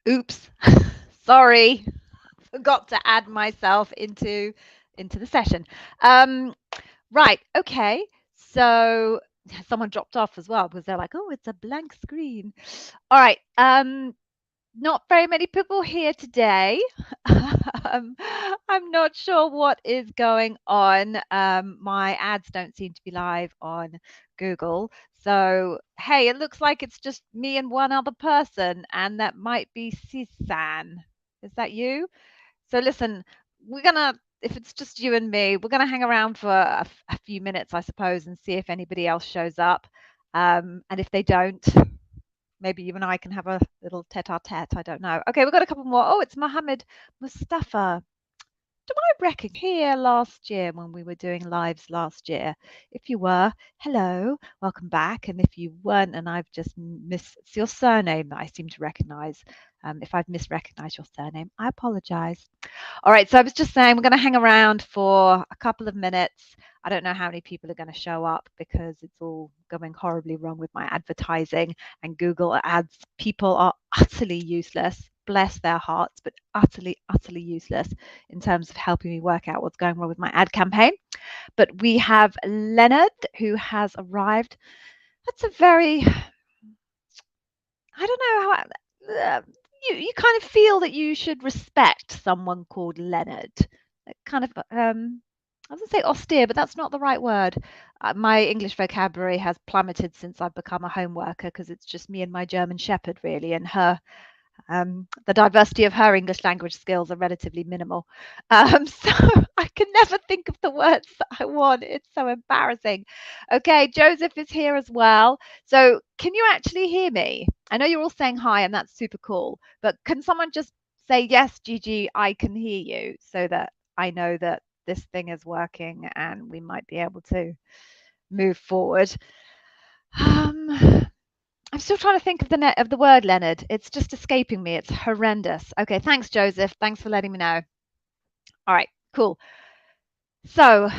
Oops, sorry, forgot to add myself into the session. Um, right, okay. So someone dropped off as well because they're like, "Oh, it's a blank screen." All right. Not very many people here today. um, I'm not sure what is going on. My ads don't seem to be live on Google. So, hey, it looks like it's just me and one other person, and that might be Sisan. Is that you? So, listen, if it's just you and me, we're gonna hang around for a few minutes, I suppose, and see if anybody else shows up. And if they don't, maybe you and I can have a little tete-a-tete. I don't know. Okay, we've got a couple more. Oh, it's Mohammed Mustafa. Do I reckon here last year when we were doing lives last year? If you were, hello, welcome back. And if you weren't, and I've just missed, it's your surname that I seem to recognize. If I've misrecognized your surname, I apologize. All right, so I was just saying we're going to hang around for a couple of minutes. I don't know how many people are going to show up because it's all going horribly wrong with my advertising and Google Ads. People are utterly useless, bless their hearts, but utterly, utterly useless in terms of helping me work out what's going wrong with my ad campaign. But we have Leonard who has arrived. That's a very, I don't know how, you kind of feel that you should respect someone called Leonard. Kind of, I was going to say austere, but that's not the right word. My English vocabulary has plummeted since I've become a home worker because it's just me and my German Shepherd, really, and her. The diversity of her English language skills are relatively minimal. So I can never think of the words that I want. It's so embarrassing. Okay, Joseph is here as well. So can you actually hear me? I know you're all saying hi, and that's super cool, but can someone just say, yes, Gigi, I can hear you, so that I know that this thing is working and we might be able to move forward. I'm still trying to think of the word, Leonard. It's just escaping me. It's horrendous. Okay, thanks, Joseph. Thanks for letting me know. All right, cool. So,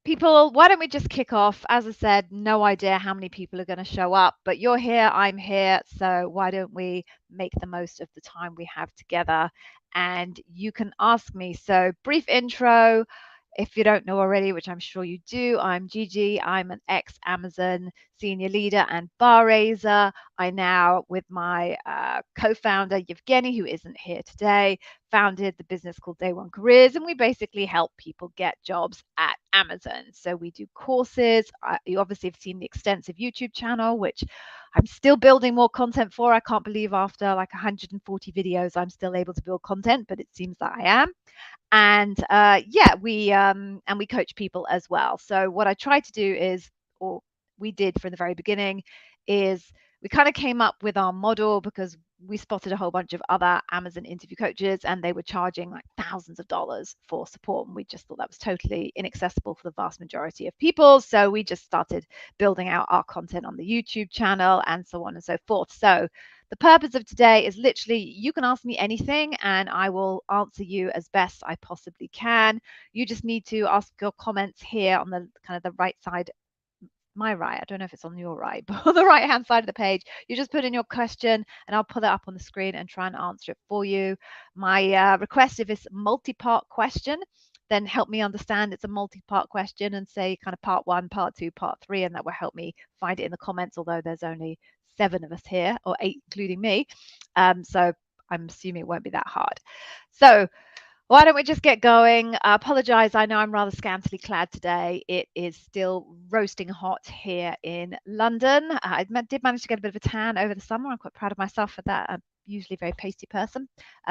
people, why don't we just kick off? As I said, no idea how many people are going to show up, but you're here, I'm here. So, why don't we make the most of the time we have together? And you can ask me. So, brief intro. If you don't know already, which I'm sure you do, I'm Gigi. I'm an ex-Amazon senior leader and bar raiser. I now, with my co-founder Yevgeny, who isn't here today, founded the business called Day One Careers, and we basically help people get jobs at Amazon. So we do courses. You obviously have seen the extensive YouTube channel, which I'm still building more content for. I can't believe after like 140 videos, I'm still able to build content, but it seems that I am. And yeah, we coach people as well. So what I try to do is, or we did from the very beginning, is we kind of came up with our model because we spotted a whole bunch of other Amazon interview coaches and they were charging like thousands of dollars for support. And we just thought that was totally inaccessible for the vast majority of people. So we just started building out our content on the YouTube channel and so on and so forth. So the purpose of today is literally you can ask me anything and I will answer you as best I possibly can. You just need to ask your comments here on the kind of the right side, my right. I don't know if it's on your right, but on the right hand side of the page, you just put in your question and I'll put it up on the screen and try and answer it for you. My request, if it's a multi-part question, then help me understand it's a multi-part question and say kind of part 1, part 2, part 3, and that will help me find it in the comments, although there's only 7 of us here, or 8 including me. So I'm assuming it won't be that hard. So why don't we just get going? I apologize. I know I'm rather scantily clad today. It is still roasting hot here in London. I did manage to get a bit of a tan over the summer. I'm quite proud of myself for that. I'm usually a very pasty person.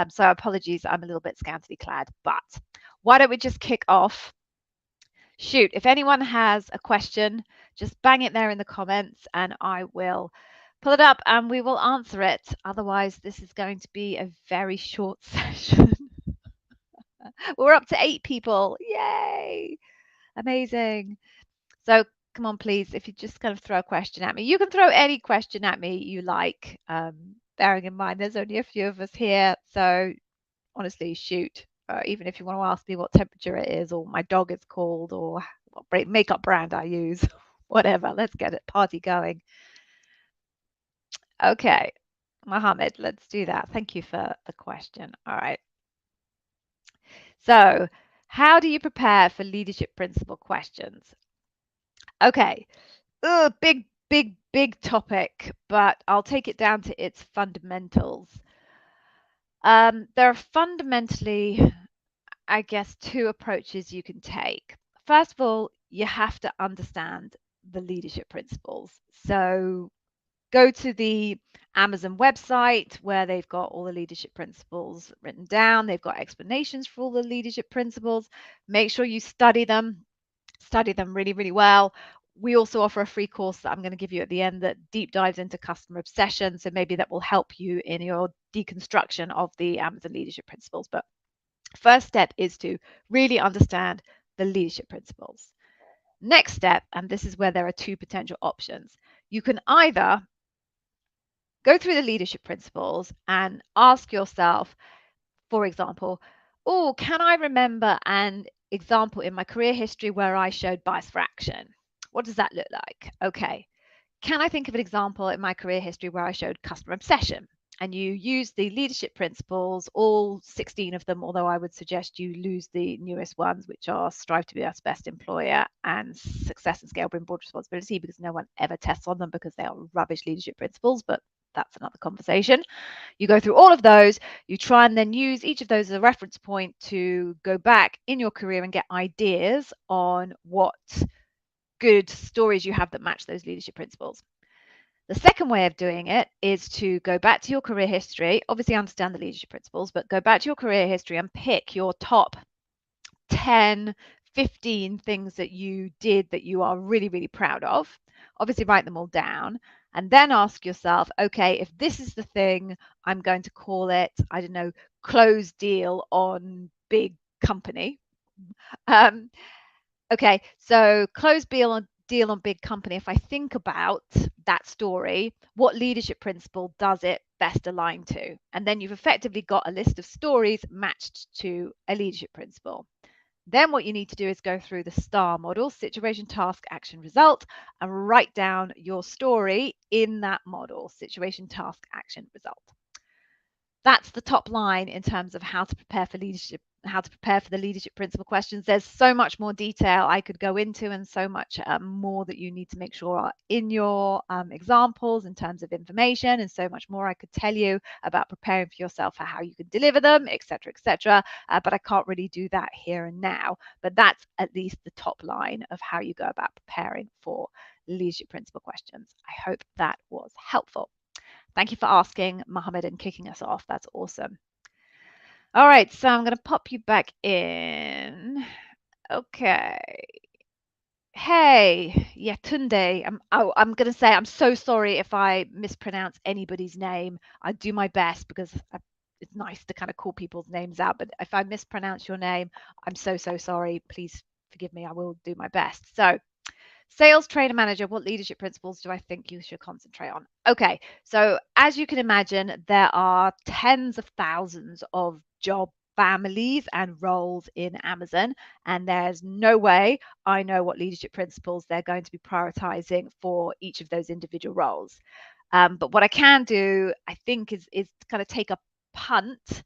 So apologies, I'm a little bit scantily clad. But why don't we just kick off? Shoot, if anyone has a question, just bang it there in the comments and I will pull it up and we will answer it. Otherwise, this is going to be a very short session. We're up to 8 people. Yay! Amazing. So come on, please, if you just kind of throw a question at me. You can throw any question at me you like, bearing in mind there's only a few of us here. So honestly, shoot. Even if you want to ask me what temperature it is or my dog is called or what makeup brand I use, whatever. Let's get it party going. Okay. Mohammed, let's do that. Thank you for the question. All right. So, how do you prepare for leadership principle questions? Okay. Big, big, big topic, but I'll take it down to its fundamentals. There are fundamentally, I guess, two approaches you can take. First of all, you have to understand the leadership principles. So go to the Amazon website where they've got all the leadership principles written down. They've got explanations for all the leadership principles. Make sure you study them really, really well. We also offer a free course that I'm going to give you at the end that deep dives into customer obsession. So maybe that will help you in your deconstruction of the Amazon leadership principles. But first step is to really understand the leadership principles. Next step, and this is where there are two potential options. You can either go through the leadership principles and ask yourself, for example, oh, can I remember an example in my career history where I showed bias for action? What does that look like? Okay. Can I think of an example in my career history where I showed customer obsession? And you use the leadership principles, all 16 of them, although I would suggest you lose the newest ones, which are strive to be our best employer and success and scale bring broad responsibility, because no one ever tests on them because they are rubbish leadership principles, but that's another conversation. You go through all of those, you try and then use each of those as a reference point to go back in your career and get ideas on what good stories you have that match those leadership principles. The second way of doing it is to go back to your career history, obviously understand the leadership principles, but go back to your career history and pick your top 10, 15 things that you did that you are really, really proud of. Obviously, write them all down and then ask yourself, okay, if this is the thing, I'm going to call it, I don't know, close deal on big company. Okay, so close deal on big company. If I think about that story, what leadership principle does it best align to? And then you've effectively got a list of stories matched to a leadership principle. Then what you need to do is go through the STAR model, situation, task, action, result, and write down your story in that model, situation, task, action, result. That's the top line in terms of how to prepare for leadership, how to prepare for the leadership principle questions. There's so much more detail I could go into and so much more that you need to make sure are in your examples in terms of information, and so much more I could tell you about preparing for yourself for how you can deliver them, etc., etc. But I can't really do that here and now. But that's at least the top line of how you go about preparing for leadership principle questions. I hope that was helpful. Thank you for asking, Mohammed, and kicking us off. That's awesome. All right, so I'm going to pop you back in. Okay. Hey, yeah, Tunde. I'm going to say I'm so sorry if I mispronounce anybody's name. I do my best because it's nice to kind of call people's names out. But if I mispronounce your name, I'm so sorry. Please forgive me. I will do my best. So, sales trainer manager, what leadership principles do I think you should concentrate on? Okay, so as you can imagine, there are tens of thousands of job families and roles in Amazon, and there's no way I know what leadership principles they're going to be prioritizing for each of those individual roles. But what I can do, I think, is kind of take a punt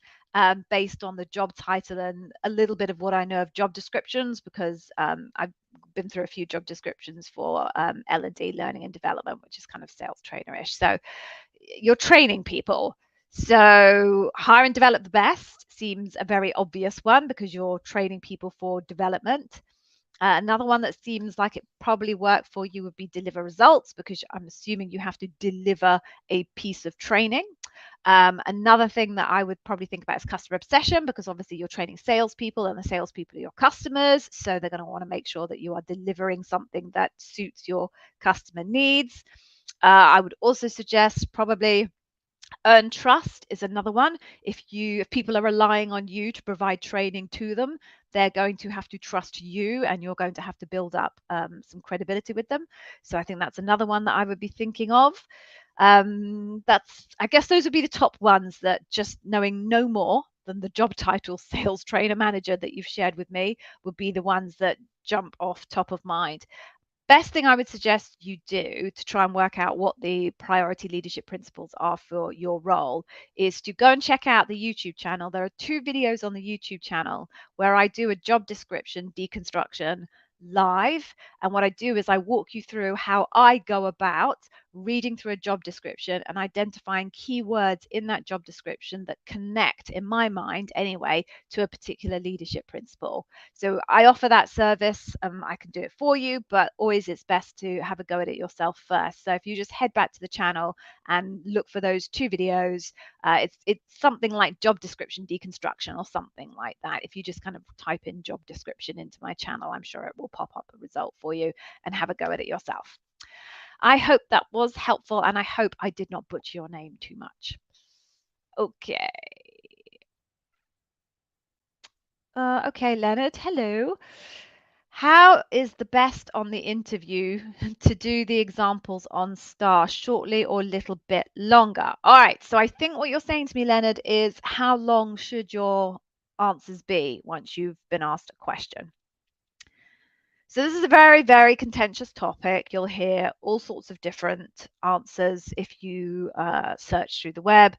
based on the job title and a little bit of what I know of job descriptions, because I've been through a few job descriptions for L&D, learning and development, which is kind of sales trainer-ish. So you're training people. So hire and develop the best seems a very obvious one because you're training people for development. Another one that seems like it probably worked for you would be deliver results, because I'm assuming you have to deliver a piece of training. Another thing that I would probably think about is customer obsession, because obviously you're training salespeople and the salespeople are your customers. So they're going to want to make sure that you are delivering something that suits your customer needs. I would also suggest probably earn trust is another one. If people are relying on you to provide training to them, they're going to have to trust you, and you're going to have to build up some credibility with them. So I think that's another one that I would be thinking of. I guess those would be the top ones, that just knowing no more than the job title sales trainer manager that you've shared with me would be the ones that jump off top of mind. best thing I would suggest you do to try and work out what the priority leadership principles are for your role is to go and check out the YouTube channel. There are 2 videos on the YouTube channel where I do a job description deconstruction live. And what I do is I walk you through how I go about reading through a job description and identifying keywords in that job description that connect, in my mind anyway, to a particular leadership principle. So I offer that service. I can do it for you, but always it's best to have a go at it yourself first. So if you just head back to the channel and look for those 2 videos, it's something like job description deconstruction or something like that. If you just kind of type in job description into my channel, I'm sure it will pop up a result for you and have a go at it yourself. I hope that was helpful, and I hope I did not butcher your name too much. Okay. Okay, Leonard, hello. How is the best on the interview to do the examples on star shortly or a little bit longer? All right, so I think what you're saying to me, Leonard, is how long should your answers be once you've been asked a question? So this is a very, very contentious topic. You'll hear all sorts of different answers if you search through the web.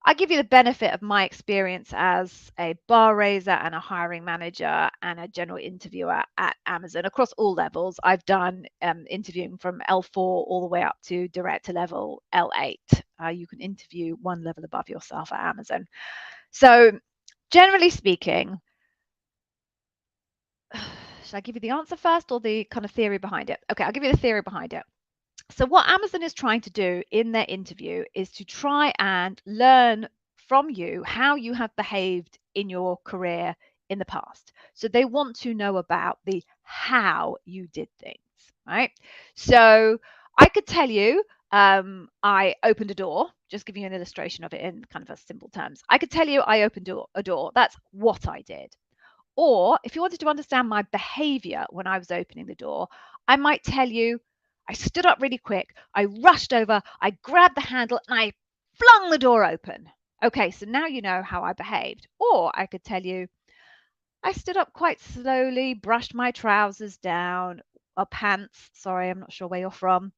I give you the benefit of my experience as a bar raiser and a hiring manager and a general interviewer at Amazon across all levels. I've done interviewing from L4 all the way up to director level L8. You can interview one level above yourself at Amazon. So generally speaking, should I give you the answer first or the kind of theory behind it? Okay, I'll give you the theory behind it. So what Amazon is trying to do in their interview is to try and learn from you how you have behaved in your career in the past. So they want to know about the how you did things, right? So I could tell you I opened a door, just giving you an illustration of it in kind of a simple terms. I could tell you I opened a door. That's what I did. Or if you wanted to understand my behavior when I was opening the door, I might tell you I stood up really quick, I rushed over, I grabbed the handle, and I flung the door open. Okay, so now you know how I behaved. Or I could tell you I stood up quite slowly, brushed my trousers down, or pants, sorry, I'm not sure where you're from,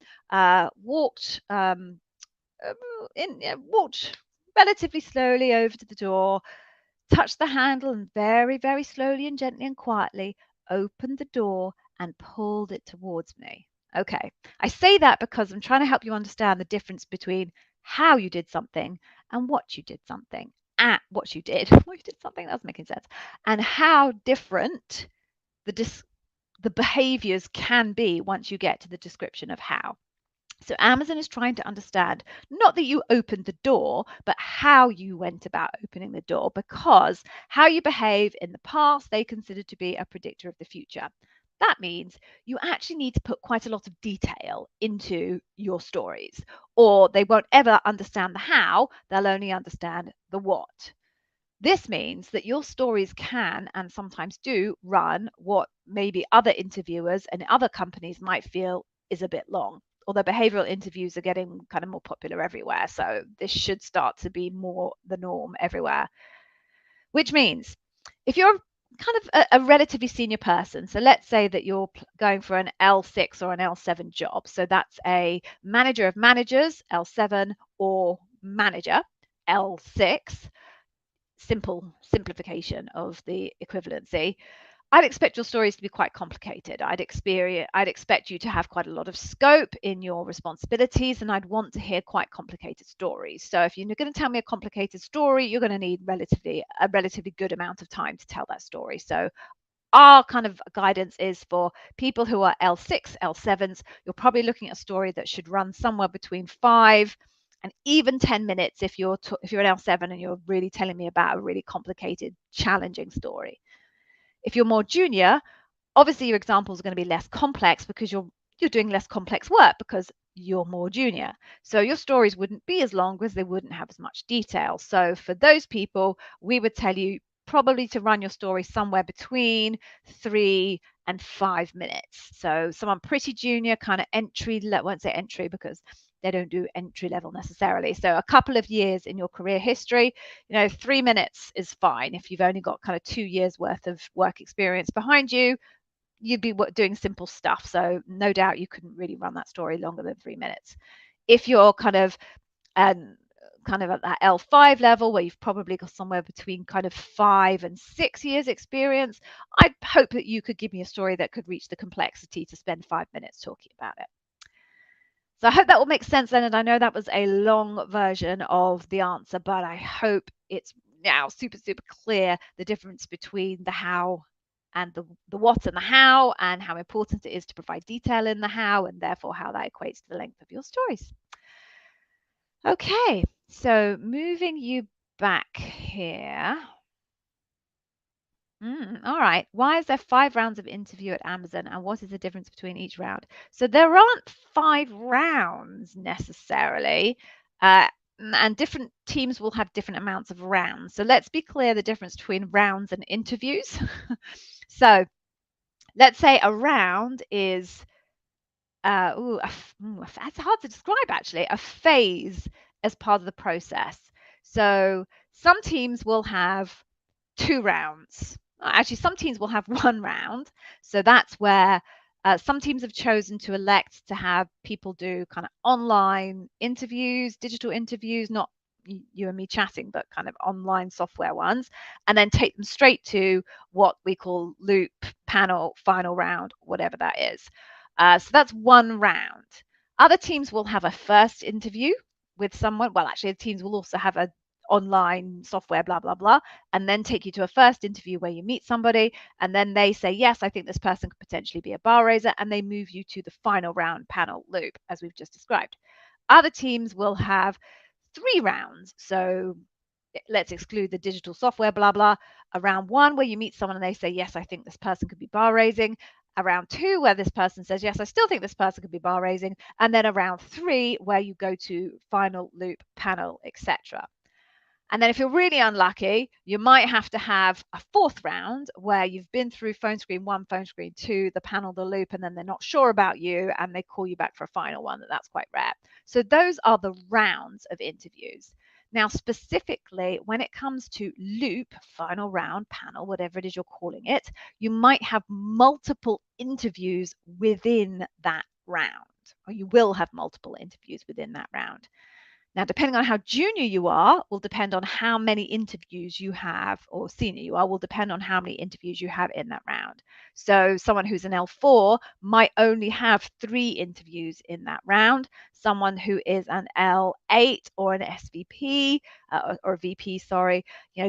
walked walked relatively slowly over to the door, touched the handle and very, very slowly and gently and quietly opened the door and pulled it towards me. Okay, I say that because I'm trying to help you understand the difference between how you did something and what you did something. At what you did, what you did something, that's making sense, and how different the behaviors can be once you get to the description of how. So Amazon is trying to understand not that you opened the door, but how you went about opening the door, because how you behave in the past, they consider to be a predictor of the future. That means you actually need to put quite a lot of detail into your stories, or they won't ever understand the how, they'll only understand the what. This means that your stories can and sometimes do run what maybe other interviewers and other companies might feel is a bit long. Although behavioral interviews are getting kind of more popular everywhere. So this should start to be more the norm everywhere. Which means if you're kind of a relatively senior person, so let's say that you're going for an L6 or an L7 job. So that's a manager of managers, L7, or manager, L6. Simplification of the equivalency. I'd expect your stories to be quite complicated. I'd expect you to have quite a lot of scope in your responsibilities, and I'd want to hear quite complicated stories. So if you're going to tell me a complicated story, you're going to need a relatively good amount of time to tell that story. So our kind of guidance is for people who are L6, L7s, you're probably looking at a story that should run somewhere between 5 and even 10 minutes if you're an L7 and you're really telling me about a really complicated, challenging story. If you're more junior, obviously your examples are going to be less complex because you're doing less complex work because you're more junior. So your stories wouldn't be as long because they wouldn't have as much detail. So for those people, we would tell you probably to run your story somewhere between 3 and 5 minutes. So someone pretty junior, kind of won't say entry because they don't do entry level necessarily. So a couple of years in your career history, 3 minutes is fine. If you've only got kind of 2 years worth of work experience behind you, you'd be doing simple stuff. So no doubt you couldn't really run that story longer than 3 minutes. If you're kind of at that L5 level where you've probably got somewhere between kind of 5 and 6 years experience, I'd hope that you could give me a story that could reach the complexity to spend 5 minutes talking about it. So I hope that will make sense, Leonard. I know that was a long version of the answer, but I hope it's now super, super clear the difference between the how and the what and the how, and how important it is to provide detail in the how, and therefore how that equates to the length of your stories. Okay, so moving you back here. All right. Why is there 5 rounds of interview at Amazon, and what is the difference between each round? So there aren't 5 rounds necessarily, and different teams will have different amounts of rounds. So let's be clear the difference between rounds and interviews. So let's say a round is, that's hard to describe actually, a phase as part of the process. So some teams will have 2 rounds. Actually, some teams will have 1 round. So that's where some teams have chosen to elect to have people do kind of online interviews, digital interviews, not you and me chatting, but kind of online software ones, and then take them straight to what we call loop, panel, final round, whatever that is. So that's 1 round. Other teams will have a first interview with someone. Well, actually, the teams will also have a online software, blah, blah, blah, and then take you to a first interview where you meet somebody, and then they say, yes, I think this person could potentially be a bar raiser, and they move you to the final round panel loop, as we've just described. Other teams will have 3 rounds. So let's exclude the digital software, blah, blah. A round 1 where you meet someone and they say, yes, I think this person could be bar raising. A round 2 where this person says, yes, I still think this person could be bar raising. And then a round 3 where you go to final loop, panel, etc. And then if you're really unlucky, you might have to have a 4th round where you've been through phone screen 1, phone screen 2, the panel, the loop, and then they're not sure about you and they call you back for a final one. That's quite rare. So those are the rounds of interviews. Now, specifically, when it comes to loop, final round, panel, whatever it is you're calling it, you might have multiple interviews within that round, or you will have multiple interviews within that round. Now, depending on how junior you are, will depend on how many interviews you have, or senior you are, will depend on how many interviews you have in that round. So someone who's an L4 might only have 3 interviews in that round. Someone who is an L8 or an SVP, or VP, sorry,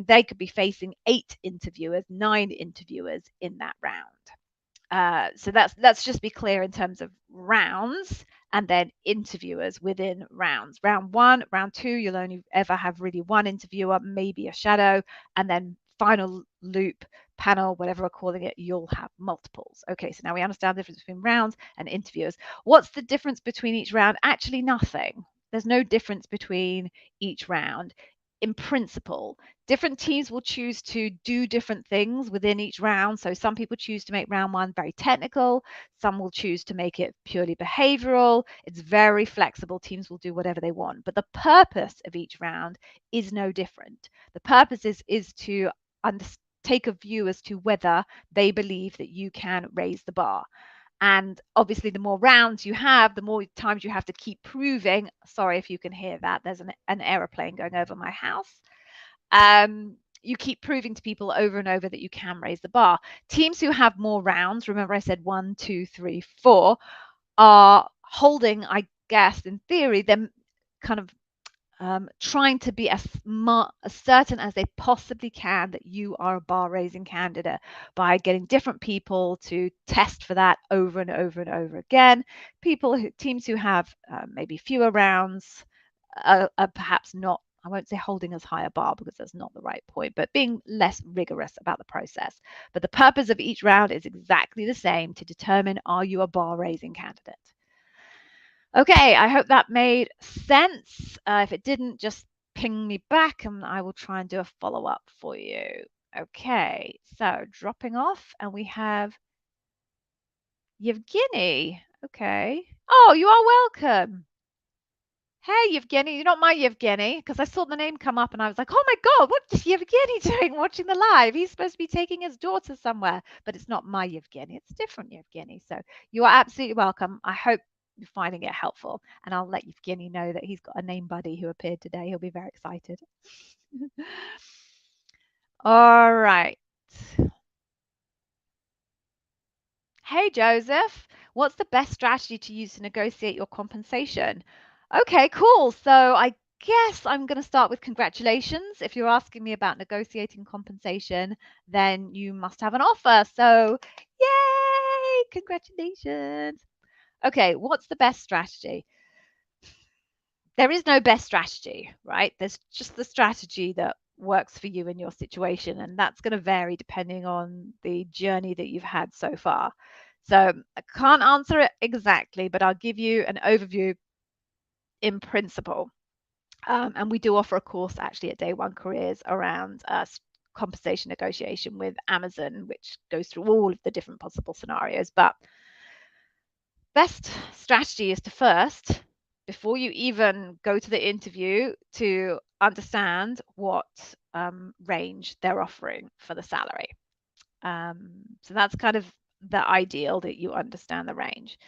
they could be facing 8 interviewers, 9 interviewers in that round. So let's just be clear in terms of rounds, and then interviewers within rounds. Round 1, round 2, you'll only ever have really 1 interviewer, maybe a shadow, and then final loop, panel, whatever we're calling it, you'll have multiples. Okay, so now we understand the difference between rounds and interviewers. What's the difference between each round? Actually, nothing. There's no difference between each round. In principle, different teams will choose to do different things within each round. So some people choose to make round 1 very technical. Some will choose to make it purely behavioral. It's very flexible. Teams will do whatever they want. But the purpose of each round is no different. The purpose is to take a view as to whether they believe that you can raise the bar. And obviously, the more rounds you have, the more times you have to keep proving. Sorry if you can hear that. There's an aeroplane going over my house. You keep proving to people over and over that you can raise the bar. Teams who have more rounds, remember I said 1, 2, 3, 4, are holding, I guess, in theory, them kind of trying to be as certain as they possibly can that you are a bar raising candidate by getting different people to test for that over and over and over again. Teams who have maybe fewer rounds are perhaps not, I won't say holding as high a bar because that's not the right point, but being less rigorous about the process. But the purpose of each round is exactly the same, to determine, are you a bar raising candidate? Okay, I hope that made sense. If it didn't, just ping me back and I will try and do a follow-up for you. Okay, so dropping off, and we have Yevgeny. Okay. Oh, you are welcome. Hey, Yevgeny, you're not my Yevgeny, because I saw the name come up and I was like, oh my God, what is Yevgeny doing watching the live? He's supposed to be taking his daughter somewhere, but it's not my Yevgeny. It's different Yevgeny. So you are absolutely welcome. I hope you're finding it helpful. And I'll let Yevgeny know that he's got a name buddy who appeared today. He'll be very excited. All right. Hey, Joseph, what's the best strategy to use to negotiate your compensation? Okay, cool. So I guess I'm going to start with congratulations. If you're asking me about negotiating compensation, then you must have an offer. So, yay, congratulations. Okay, what's the best strategy? There is no best strategy, right? There's just the strategy that works for you in your situation, and that's going to vary depending on the journey that you've had so far. So I can't answer it exactly, but I'll give you an overview in principle. And we do offer a course actually at Day One Careers around compensation negotiation with Amazon, which goes through all of the different possible scenarios. But best strategy is to first, before you even go to the interview, to understand what range they're offering for the salary. So that's kind of the ideal, that you understand the range.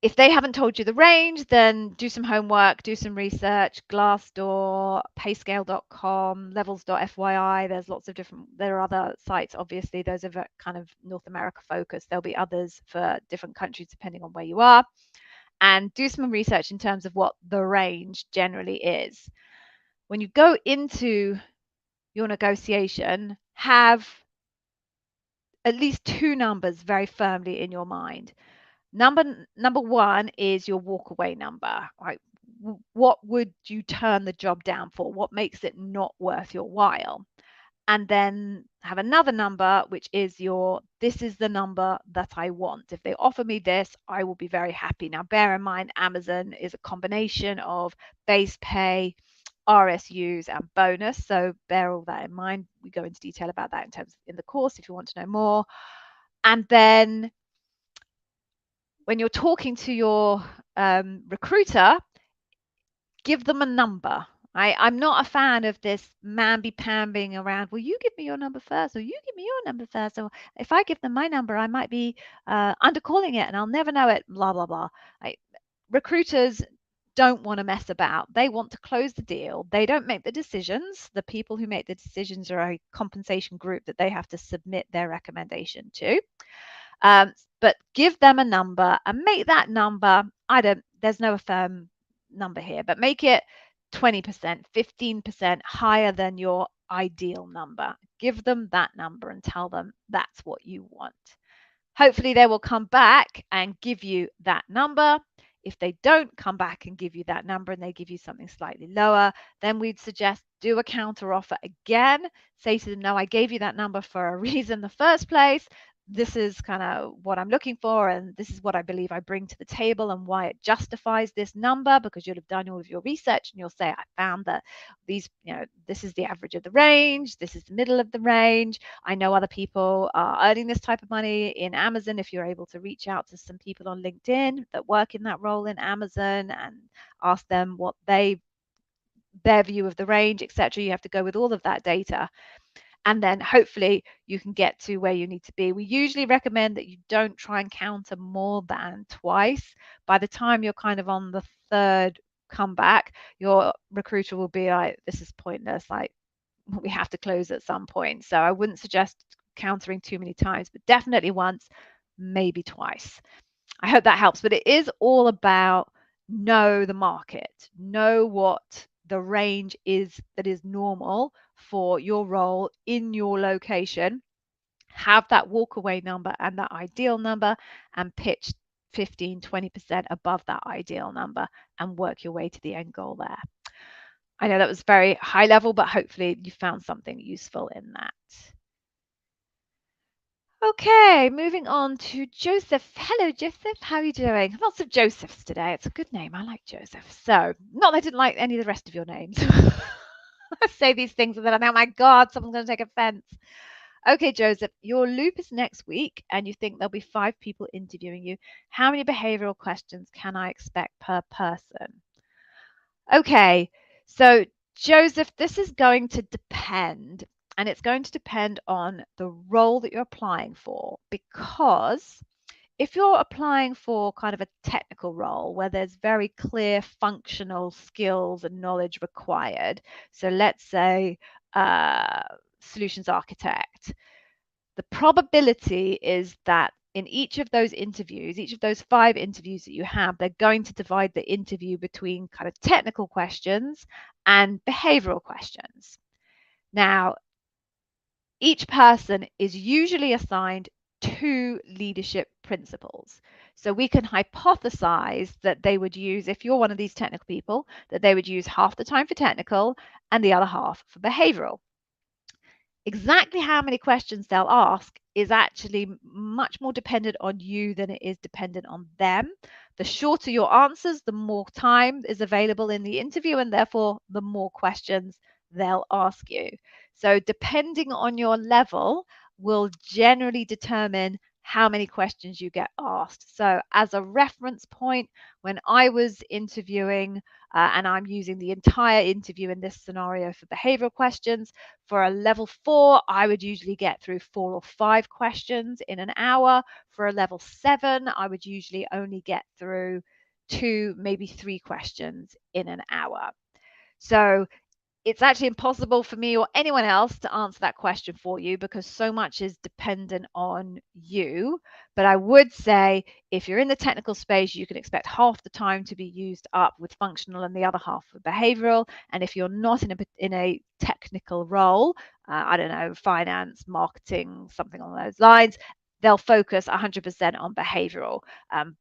If they haven't told you the range, then do some homework, do some research. Glassdoor, payscale.com, levels.fyi. There's lots of different, there are other sites, obviously. Those are kind of North America focused. There'll be others for different countries depending on where you are. And do some research in terms of what the range generally is. When you go into your negotiation, have at least two numbers very firmly in your mind. Number one is your walkaway number, right? What would you turn the job down for? What makes it not worth your while? And then have another number, which is this is the number that I want. If they offer me this, I will be very happy. Now, bear in mind, Amazon is a combination of base pay, RSUs, and bonus. So bear all that in mind. We go into detail about that in the course if you want to know more. And then when you're talking to your recruiter, give them a number. I'm not a fan of this mamby-pambing around, well, you give me your number first, or you give me your number first. Or if I give them my number, I might be undercalling it and I'll never know it, blah, blah, blah. Recruiters don't want to mess about. They want to close the deal. They don't make the decisions. The people who make the decisions are a compensation group that they have to submit their recommendation to. But give them a number and make that number, there's no firm number here, but make it 20%, 15% higher than your ideal number. Give them that number and tell them that's what you want. Hopefully they will come back and give you that number. If they don't come back and give you that number and they give you something slightly lower, then we'd suggest do a counter offer again. Say to them, no, I gave you that number for a reason in the first place. This is kind of what I'm looking for, and this is what I believe I bring to the table and why it justifies this number, because you'll have done all of your research and you'll say, I found that this is the average of the range, this is the middle of the range. I know other people are earning this type of money in Amazon. If you're able to reach out to some people on LinkedIn that work in that role in Amazon and ask them what their view of the range, etc., you have to go with all of that data. And then hopefully you can get to where you need to be. We usually recommend that you don't try and counter more than twice. By the time you're kind of on the third comeback, your recruiter will be like, this is pointless. Like, we have to close at some point. So I wouldn't suggest countering too many times, but definitely once, maybe twice. I hope that helps. But it is all about know the market, know what the range is that is normal for your role in your location, have that walkaway number and that ideal number, and pitch 15, 20% above that ideal number and work your way to the end goal there. I know that was very high level, but hopefully you found something useful in that. Okay, moving on to Joseph. Hello, Joseph. How are you doing? Lots of Josephs today. It's a good name. I like Joseph. So, not that I didn't like any of the rest of your names. I say these things and then I think, oh my God, someone's going to take offense. Okay, Joseph, your loop is next week and you think there'll be 5 people interviewing you. How many behavioral questions can I expect per person? Okay, so Joseph, this is going to depend, and it's going to depend on the role that you're applying for, because if you're applying for kind of a technical role where there's very clear functional skills and knowledge required, so let's say solutions architect, the probability is that in each of those interviews, each of those 5 interviews that you have, they're going to divide the interview between kind of technical questions and behavioral questions. Now, each person is usually assigned 2 leadership principles. So we can hypothesize that they would use, if you're one of these technical people, that they would use half the time for technical and the other half for behavioral. Exactly how many questions they'll ask is actually much more dependent on you than it is dependent on them. The shorter your answers, the more time is available in the interview, and therefore the more questions they'll ask you. So depending on your level will generally determine how many questions you get asked. So as a reference point, when I was interviewing, and I'm using the entire interview in this scenario for behavioral questions, for a level 4, I would usually get through 4 or 5 questions in an hour. For a level 7, I would usually only get through 2, maybe 3 questions in an hour. So it's actually impossible for me or anyone else to answer that question for you because so much is dependent on you. But I would say if you're in the technical space, you can expect half the time to be used up with functional and the other half for behavioral. And if you're not in a technical role, I don't know, finance, marketing, something along those lines, they'll focus 100% on behavioral.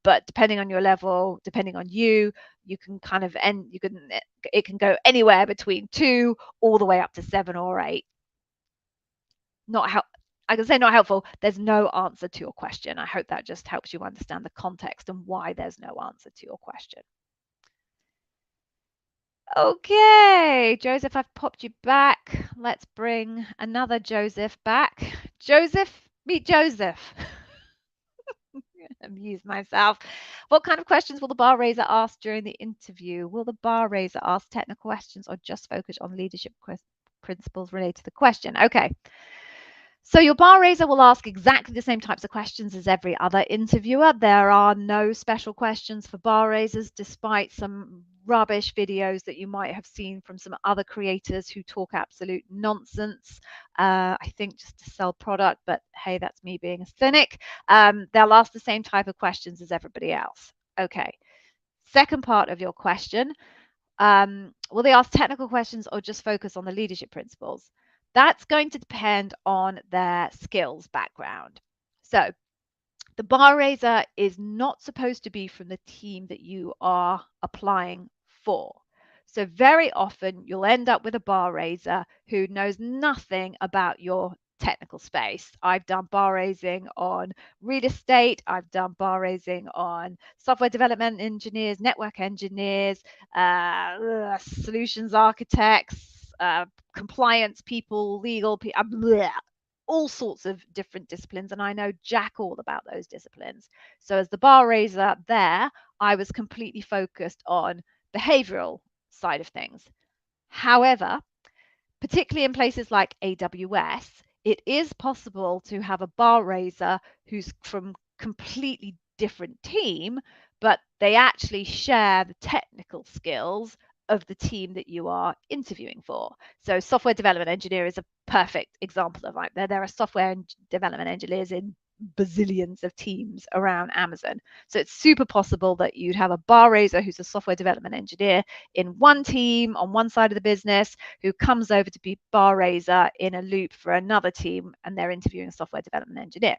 But depending on your level, depending on you, you can kind of it can go anywhere between 2 all the way up to 7 or 8. I can say not helpful. There's no answer to your question. I hope that just helps you understand the context and why there's no answer to your question. Okay, Joseph, I've popped you back. Let's bring another Joseph back. Joseph, meet Joseph. Amuse myself. What kind of questions will the bar raiser ask during the interview? Will the bar raiser ask technical questions or just focus on leadership principles related to the question? Okay. So your bar raiser will ask exactly the same types of questions as every other interviewer. There are no special questions for bar raisers, despite some rubbish videos that you might have seen from some other creators who talk absolute nonsense. I think just to sell product, but hey, that's me being a cynic. They'll ask the same type of questions as everybody else. Okay. Second part of your question, will they ask technical questions or just focus on the leadership principles? That's going to depend on their skills background. So the bar raiser is not supposed to be from the team that you are applying for. So very often you'll end up with a bar raiser who knows nothing about your technical space. I've done bar raising on real estate. I've done bar raising on software development engineers, network engineers, solutions architects, compliance people, legal people, all sorts of different disciplines, and I know jack all about those disciplines. So as the bar raiser there, I was completely focused on behavioral side of things. However, particularly in places like AWS, it is possible to have a bar raiser who's from completely different team, but they actually share the technical skills of the team that you are interviewing for. So software development engineer is a perfect example of like there are software development engineers in bazillions of teams around Amazon. So it's super possible that you'd have a bar raiser who's a software development engineer in one team on one side of the business who comes over to be bar raiser in a loop for another team and they're interviewing a software development engineer.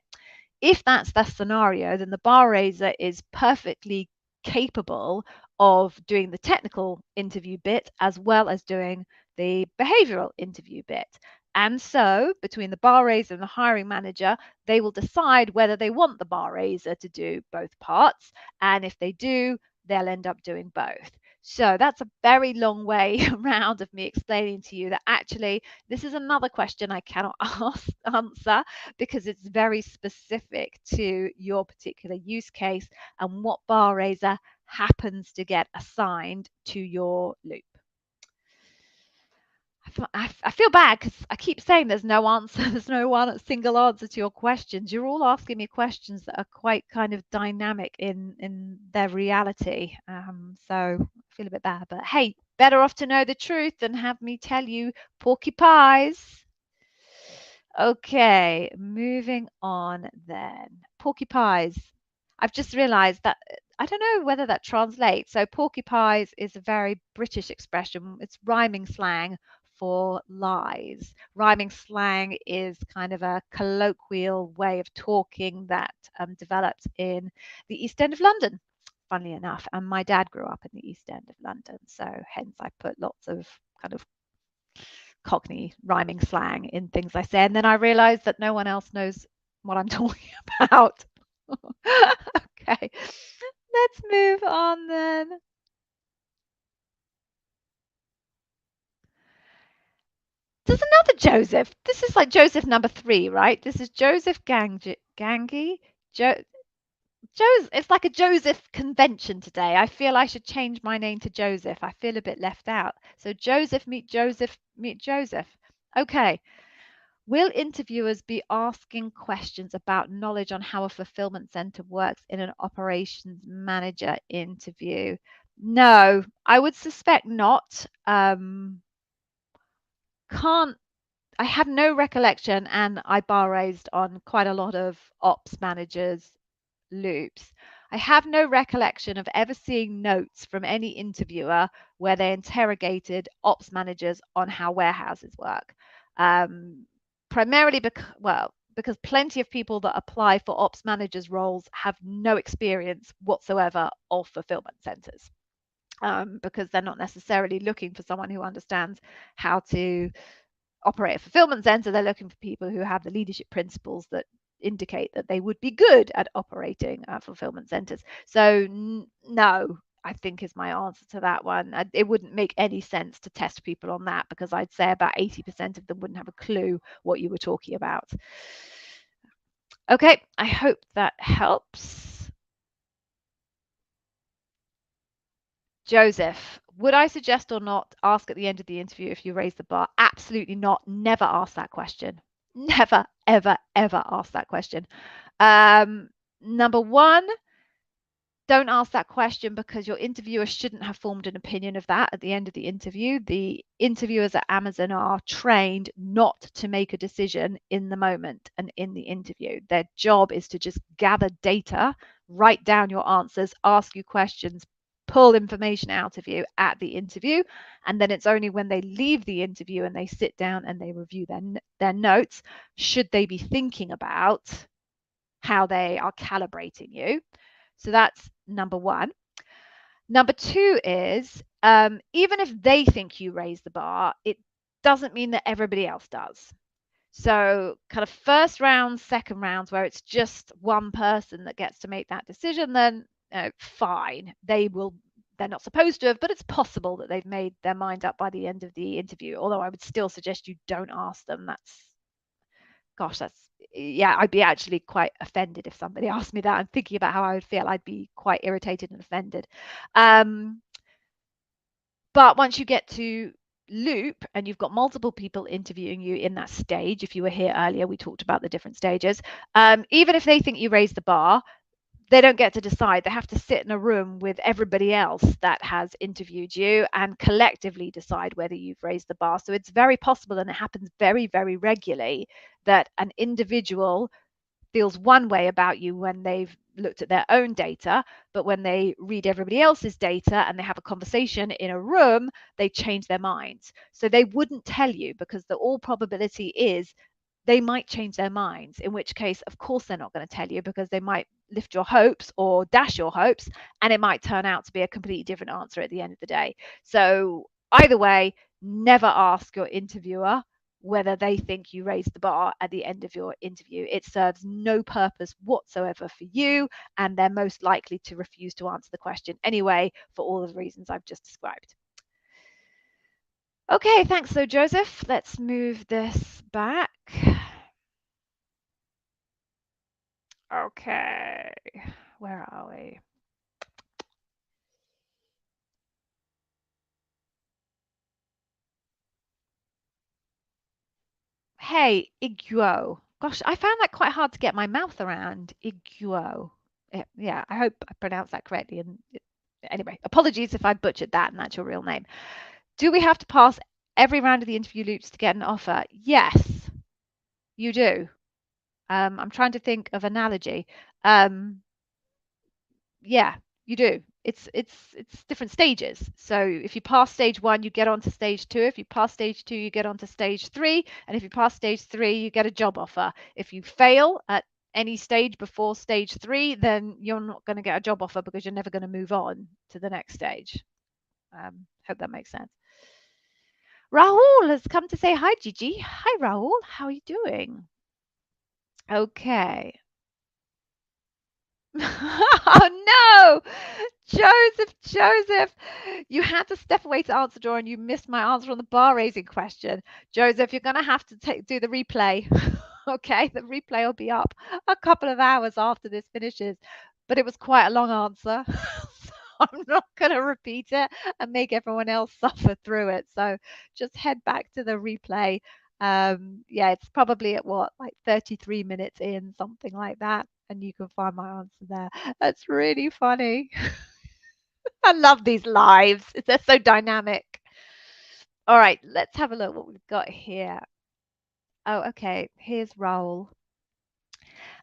If that's the scenario, then the bar raiser is perfectly capable of doing the technical interview bit as well as doing the behavioral interview bit. And so between the bar raiser and the hiring manager, they will decide whether they want the bar raiser to do both parts. And if they do, they'll end up doing both. So that's a very long way around of me explaining to you that actually this is another question I cannot answer because it's very specific to your particular use case and what bar raiser happens to get assigned to your loop. I feel bad because I keep saying there's no answer. There's no one single answer to your questions. You're all asking me questions that are quite kind of dynamic in their reality. So I feel a bit bad, but hey, better off to know the truth than have me tell you porcupines. Okay, moving on then. Porcupines. I've just realized that I don't know whether that translates. So porcupines is a very British expression. It's rhyming slang for lies. Rhyming slang is kind of a colloquial way of talking that developed in the East End of London, funnily enough. And my dad grew up in the East End of London, so hence I put lots of kind of Cockney rhyming slang in things I say. And then I realized that no one else knows what I'm talking about. Okay, let's move on then. There's another Joseph. This is like Joseph number 3, right? This is Joseph Gangi. It's like a Joseph convention today. I feel I should change my name to Joseph. I feel a bit left out. So Joseph meet Joseph meet Joseph. Okay. Will interviewers be asking questions about knowledge on how a fulfillment center works in an operations manager interview? No, I would suspect not. Can't I have no recollection, and I bar raised on quite a lot of ops managers loops. I have no recollection of ever seeing notes from any interviewer where they interrogated ops managers on how warehouses work. Primarily because plenty of people that apply for ops managers roles have no experience whatsoever of fulfillment centers. Because they're not necessarily looking for someone who understands how to operate a fulfillment center. They're looking for people who have the leadership principles that indicate that they would be good at operating fulfillment centers. So no, I think is my answer to that one. It wouldn't make any sense to test people on that because I'd say about 80% of them wouldn't have a clue what you were talking about. Okay, I hope that helps. Joseph, would I suggest or not ask at the end of the interview if you raise the bar? Absolutely not. Never ask that question. Never, ever, ever ask that question. Number one, don't ask that question because your interviewer shouldn't have formed an opinion of that at the end of the interview. The interviewers at Amazon are trained not to make a decision in the moment and in the interview. Their job is to just gather data, write down your answers, ask you questions, pull information out of you at the interview. And then it's only when they leave the interview and they sit down and they review their notes, should they be thinking about how they are calibrating you. So that's number one. Number two is even if they think you raise the bar, it doesn't mean that everybody else does. So kind of first rounds, second rounds, where it's just one person that gets to make that decision, then fine. They're not supposed to have, but it's possible that they've made their mind up by the end of the interview. Although I would still suggest you don't ask them. I'd be actually quite offended if somebody asked me that. I'm thinking about how I would feel. I'd be quite irritated and offended. But once you get to loop and you've got multiple people interviewing you in that stage, if you were here earlier, we talked about the different stages. Even if they think you raised the bar, they don't get to decide. They have to sit in a room with everybody else that has interviewed you and collectively decide whether you've raised the bar. So it's very possible, and it happens very, very regularly, that an individual feels one way about you when they've looked at their own data, but when they read everybody else's data and they have a conversation in a room, they change their minds. So they wouldn't tell you because the all probability is they might change their minds, in which case, of course, they're not going to tell you because they might lift your hopes or dash your hopes, and it might turn out to be a completely different answer at the end of the day. So either way, never ask your interviewer whether they think you raised the bar at the end of your interview. It serves no purpose whatsoever for you, and they're most likely to refuse to answer the question anyway for all of the reasons I've just described. Okay, thanks though, Joseph. Let's move this back. Okay, where are we? Hey, iguo. Gosh, I found that quite hard to get my mouth around. Iguo. Yeah, I hope I pronounced that correctly. And anyway, apologies if I butchered that and that's your real name. Do we have to pass every round of the interview loops to get an offer? Yes, you do. I'm trying to think of analogy. Yeah, you do. It's different stages. So if you pass stage 1, you get onto stage 2. If you pass stage 2, you get onto stage 3. And if you pass stage 3, you get a job offer. If you fail at any stage before stage 3, then you're not going to get a job offer because you're never going to move on to the next stage. Hope that makes sense. Rahul has come to say hi, Gigi. Hi, Rahul. How are you doing? Okay. Oh no, Joseph, you had to step away to answer door and you missed my answer on the bar raising question. Joseph, you're going to have to do the replay. Okay, the replay will be up a couple of hours after this finishes, but it was quite a long answer. So I'm not going to repeat it and make everyone else suffer through it. So just head back to the replay. Yeah, it's probably at what, like 33 minutes in, something like that, and you can find my answer there. That's really funny. I love these lives. They're so dynamic. All right, let's have a look what we've got here. Oh, okay. Here's Raoul.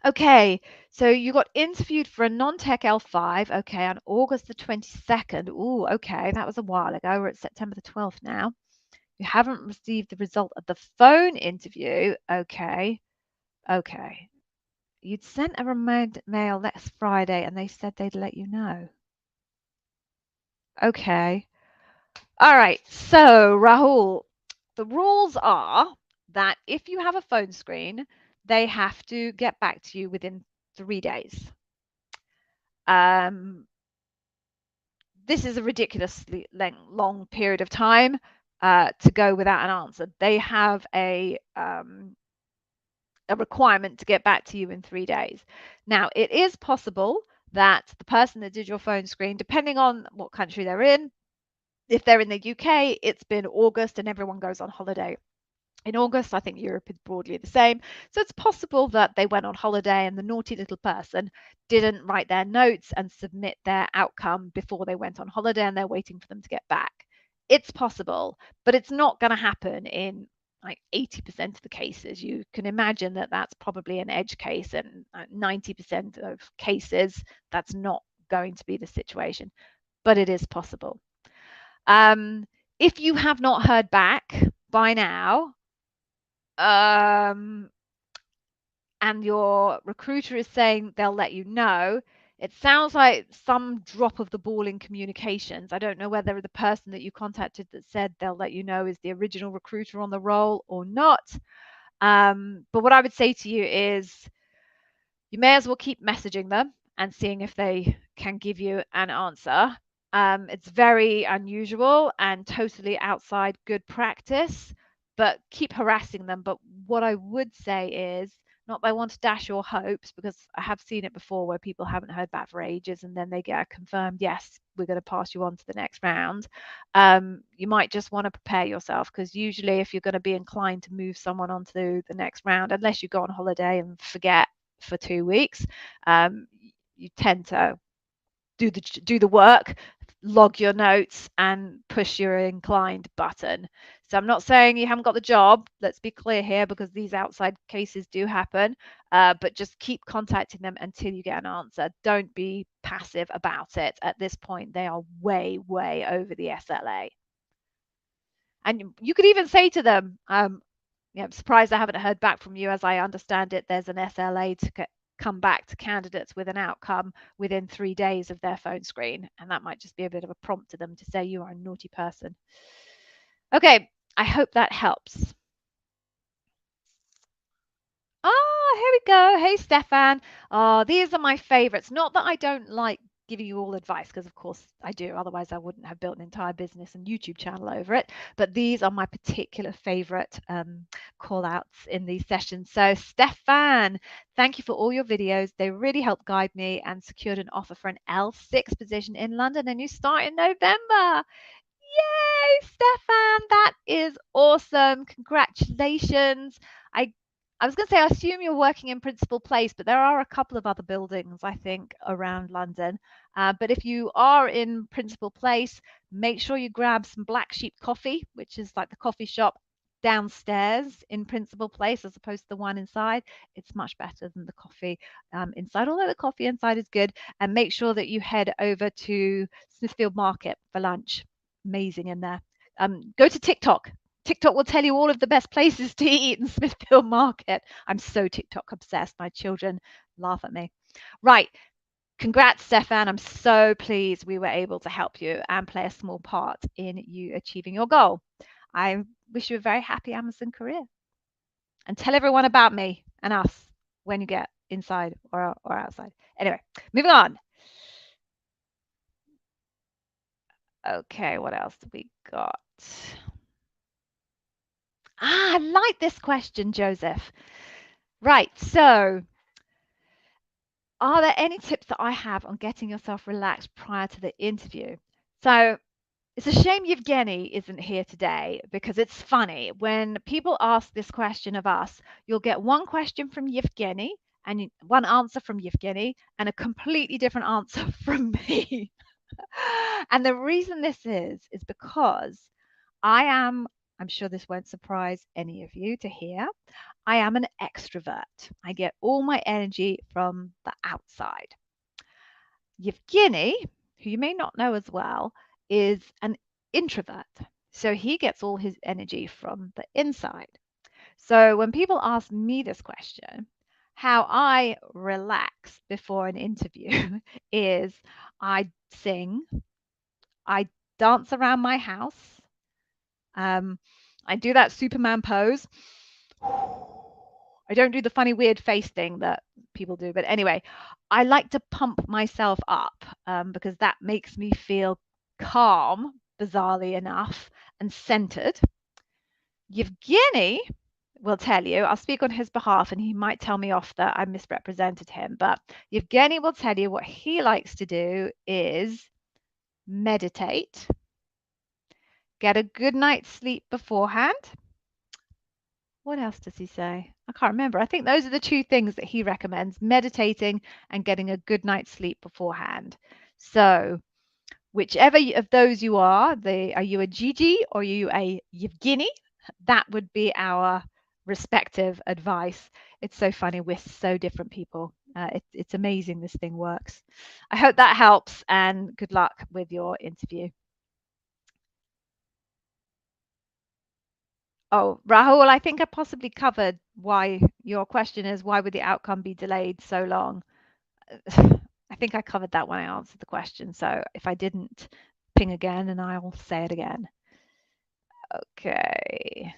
Okay, so you got interviewed for a non-tech L5, okay, on August the 22nd. Ooh, okay, that was a while ago. We're at September the 12th now. You haven't received the result of the phone interview. Okay, okay. You'd sent a reminder mail last Friday and they said they'd let you know. Okay. All right. So, Rahul, the rules are that if you have a phone screen, they have to get back to you within 3 days. This is a ridiculously long period of time to go without an answer. They have a requirement to get back to you in 3 days. Now, it is possible that the person that did your phone screen, depending on what country they're in, if they're in the UK, it's been August and everyone goes on holiday in August. I think Europe is broadly the same. So it's possible that they went on holiday and the naughty little person didn't write their notes and submit their outcome before they went on holiday and they're waiting for them to get back. It's possible, but it's not going to happen in like 80% of the cases. You can imagine that that's probably an edge case, and 90% of cases, that's not going to be the situation, but it is possible. If you have not heard back by now, and your recruiter is saying they'll let you know, it sounds like some drop of the ball in communications. I don't know whether the person that you contacted that said they'll let you know is the original recruiter on the role or not. But what I would say to you is you may as well keep messaging them and seeing if they can give you an answer. It's very unusual and totally outside good practice, but keep harassing them. But what I would say is, not that I want to dash your hopes, because I have seen it before where people haven't heard back for ages and then they get a confirmed, yes, we're going to pass you on to the next round. You might just want to prepare yourself, because usually if you're going to be inclined to move someone on to the next round, unless you go on holiday and forget for 2 weeks, you tend to do the work, log your notes, and push your inclined button. So I'm not saying you haven't got the job. Let's be clear here, because these outside cases do happen. But just keep contacting them until you get an answer. Don't be passive about it. At this point, they are way, way over the SLA. And you could even say to them, yeah, I'm surprised I haven't heard back from you. As I understand it, there's an SLA to come back to candidates with an outcome within 3 days of their phone screen. And that might just be a bit of a prompt to them to say you are a naughty person. Okay, I hope that helps. we go. Hey, Stefan. Oh, these are my favorites. Not that I don't like giving you all advice, because of course I do. Otherwise, I wouldn't have built an entire business and YouTube channel over it. But these are my particular favorite call outs in these sessions. So, Stefan, thank you for all your videos. They really helped guide me and secured an offer for an L6 position in London. And you start in November. Yay, Stefan, that is awesome. Congratulations. I I was going to say, I assume you're working in Principal Place, but there are a couple of other buildings, I think, around London. But if you are in Principal Place, make sure you grab some Black Sheep coffee, which is like the coffee shop downstairs in Principal Place as opposed to the one inside. It's much better than the coffee inside, although the coffee inside is good. And make sure that you head over to Smithfield Market for lunch. Amazing in there. Go to TikTok. TikTok will tell you all of the best places to eat in Smithfield Market. I'm so TikTok obsessed. My children laugh at me. Right. Congrats, Stefan. I'm so pleased we were able to help you and play a small part in you achieving your goal. I wish you a very happy Amazon career. And tell everyone about me and us when you get inside or outside. Anyway, moving on. Okay, what else do we got? I like this question, Joseph. Right, so are there any tips that I have on getting yourself relaxed prior to the interview? So it's a shame Yevgeny isn't here today because it's funny. When people ask this question of us, you'll get one question from Yevgeny and one answer from Yevgeny and a completely different answer from me. And the reason this is because I'm sure this won't surprise any of you to hear, I am an extrovert. I get all my energy from the outside. Yevgeny, who you may not know as well, is an introvert. So he gets all his energy from the inside. So when people ask me this question, how I relax before an interview is I sing, I dance around my house, I do that Superman pose. I don't do the funny weird face thing that people do, but anyway, I like to pump myself up because that makes me feel calm, bizarrely enough, and centered. Yevgeny will tell you, I'll speak on his behalf, and he might tell me off that I misrepresented him, but Yevgeny will tell you what he likes to do is meditate, get a good night's sleep beforehand. What else does he say? I can't remember. I think those are the two things that he recommends, meditating and getting a good night's sleep beforehand. So whichever of those you are you a Gigi or are you a Yevgeny? That would be our respective advice. It's so funny. We're so different people. It's amazing this thing works. I hope that helps and good luck with your interview. Oh, Rahul, I think I possibly covered why your question is why would the outcome be delayed so long? I think I covered that when I answered the question. So if I didn't, ping again and I'll say it again. Okay.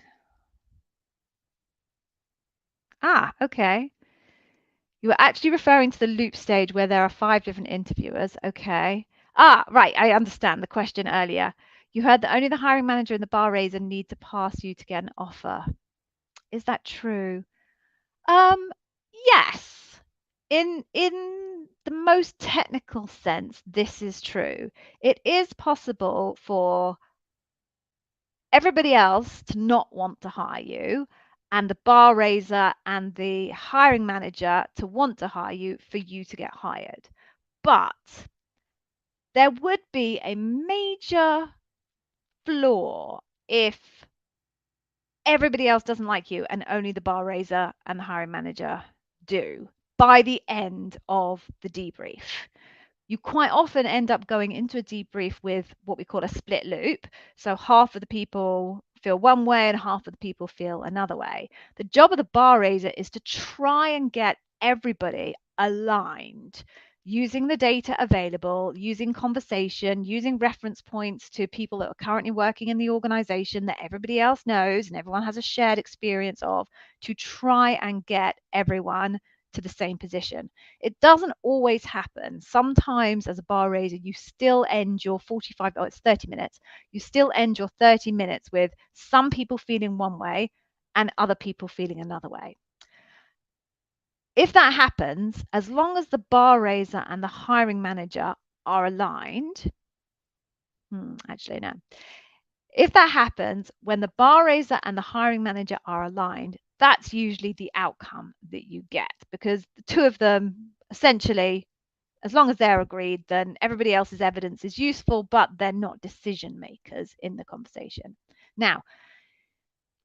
Okay. You were actually referring to the loop stage where there are 5 different interviewers. Okay. Right. I understand the question earlier. You heard that only the hiring manager and the bar raiser need to pass you to get an offer. Is that true? Yes. In the most technical sense, this is true. It is possible for everybody else to not want to hire you and the bar raiser and the hiring manager to want to hire you for you to get hired. But there would be a major flaw if everybody else doesn't like you and only the bar raiser and the hiring manager do by the end of the debrief. You quite often end up going into a debrief with what we call a split loop. So half of the people feel one way and half of the people feel another way. The job of the bar raiser is to try and get everybody aligned using the data available, using conversation, using reference points to people that are currently working in the organization that everybody else knows and everyone has a shared experience of, to try and get everyone to the same position. It doesn't always happen. Sometimes as a bar raiser, you still end your 45, oh, it's 30 minutes. You still end your 30 minutes with some people feeling one way and other people feeling another way. If that happens, as long as the bar raiser and the hiring manager are aligned, actually, no. If that happens, when the bar raiser and the hiring manager are aligned, that's usually the outcome that you get, because the two of them essentially, as long as they're agreed, then everybody else's evidence is useful, but they're not decision makers in the conversation. Now,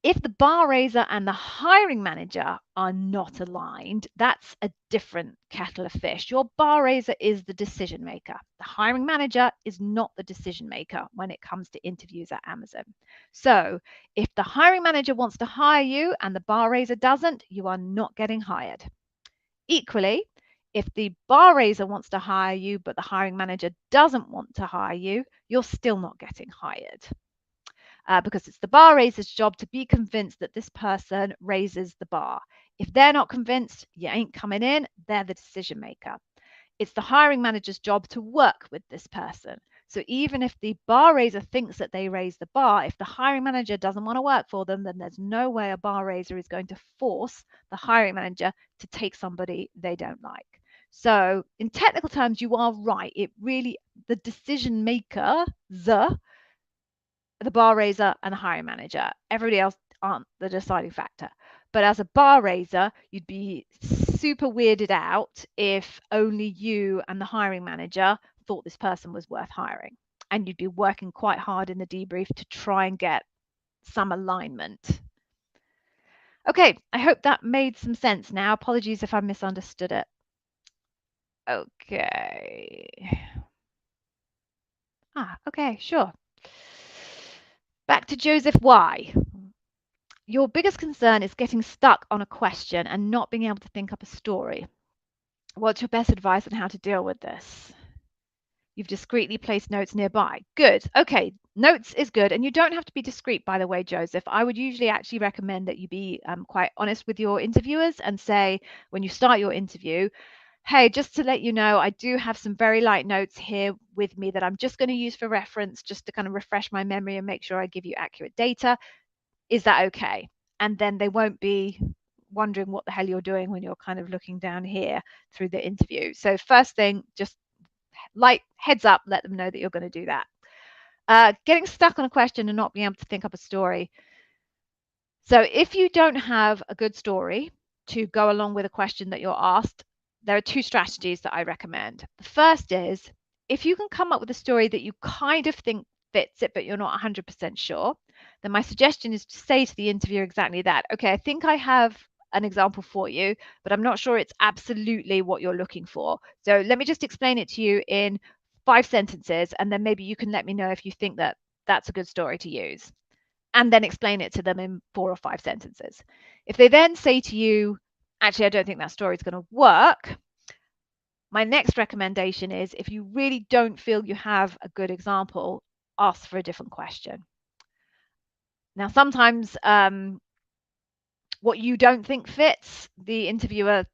if the bar raiser and the hiring manager are not aligned, that's a different kettle of fish. Your bar raiser is the decision maker. The hiring manager is not the decision maker when it comes to interviews at Amazon. So if the hiring manager wants to hire you and the bar raiser doesn't, you are not getting hired. Equally, if the bar raiser wants to hire you, but the hiring manager doesn't want to hire you, you're still not getting hired. Because it's the bar raiser's job to be convinced that this person raises the bar. If they're not convinced, you ain't coming in, they're the decision maker. It's the hiring manager's job to work with this person. So even if the bar raiser thinks that they raise the bar, if the hiring manager doesn't want to work for them, then there's no way a bar raiser is going to force the hiring manager to take somebody they don't like. So in technical terms, you are right. It really, the decision maker, the bar raiser and the hiring manager. Everybody else aren't the deciding factor. But as a bar raiser, you'd be super weirded out if only you and the hiring manager thought this person was worth hiring. And you'd be working quite hard in the debrief to try and get some alignment. Okay, I hope that made some sense now. Apologies if I misunderstood it. Okay. Okay, sure. Back to Joseph Y. Your biggest concern is getting stuck on a question and not being able to think up a story. What's your best advice on how to deal with this? You've discreetly placed notes nearby. Good. Okay. Notes is good. And you don't have to be discreet, by the way, Joseph. I would usually actually recommend that you be quite honest with your interviewers and say, when you start your interview, hey, just to let you know, I do have some very light notes here with me that I'm just going to use for reference, just to kind of refresh my memory and make sure I give you accurate data. Is that okay? And then they won't be wondering what the hell you're doing when you're kind of looking down here through the interview. So first thing, just like heads up, let them know that you're going to do that. Getting stuck on a question and not being able to think up a story. So if you don't have a good story to go along with a question that you're asked, there are two strategies that I recommend. The first is, if you can come up with a story that you kind of think fits it, but you're not 100% sure, then my suggestion is to say to the interviewer exactly that. Okay, I think I have an example for you, but I'm not sure it's absolutely what you're looking for. So let me just explain it to you in 5 sentences, and then maybe you can let me know if you think that that's a good story to use, and then explain it to them in 4 or 5 sentences. If they then say to you, actually, I don't think that story is going to work, my next recommendation is, if you really don't feel you have a good example, ask for a different question. Now, sometimes what you don't think fits, the interviewer